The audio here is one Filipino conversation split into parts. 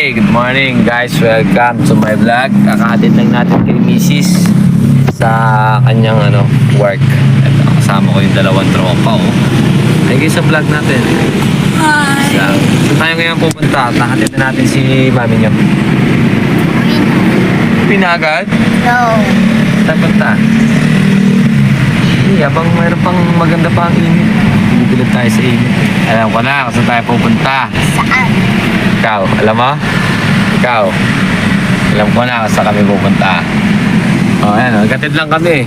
Hey, good morning guys. Welcome to my vlog. Kakahatid lang natin kay Mrs. sa kanyang work. Ito, kasama ko yung dalawang tropa. Thank you sa vlog natin. Hi! Saan tayo ngayon pupunta? Tahatid na natin si mami niyo. Pinagad? No. Saan punta? Abang mayroon pang maganda pa ang init. Bibilad tayo sa init. Alam ko na kung saan tayo pupunta. Saan? Ikaw, alam mo? Ikaw. Alam ko na kung saan kami pupunta. Ayan, gatid lang kami.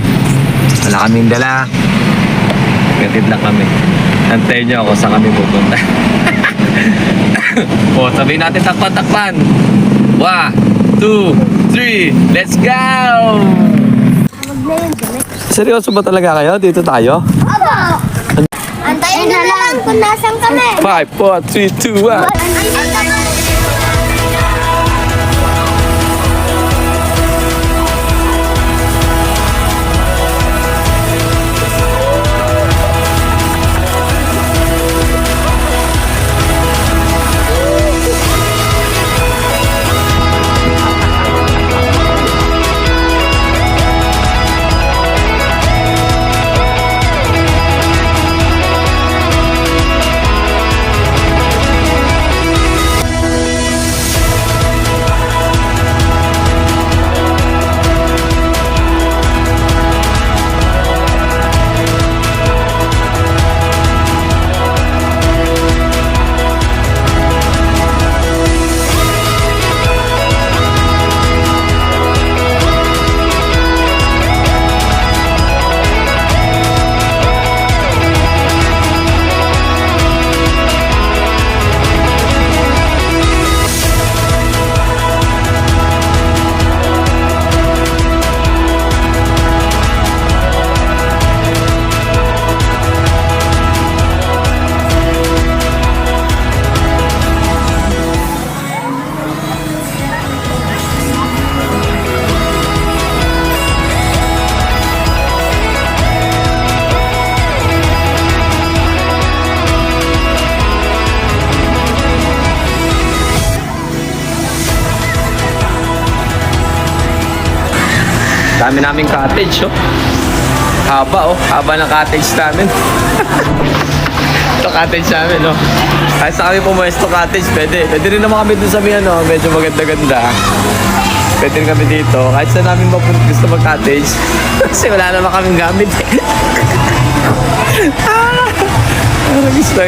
Wala kaming dala. Gatid lang kami. Antayin nyo kung saan kami pupunta. Sabihin natin takpan-takpan. 1, 2, 3, let's go! Seryoso ba talaga kayo? Dito tayo? Opo! Antayin na lang kung nasan kami. 5, 4, 3, 2, 1. Antayin na lang. Dami naming cottage, Haba ng cottage namin. Ito cottage namin, Kahit sa kami pumesto cottage, pwede. Pwede rin naman kami dun sa medyo maganda-ganda. Pwede rin kami dito. Kahit saan namin gusto mag-cottage. Kasi wala naman kaming gamit, Parang gusto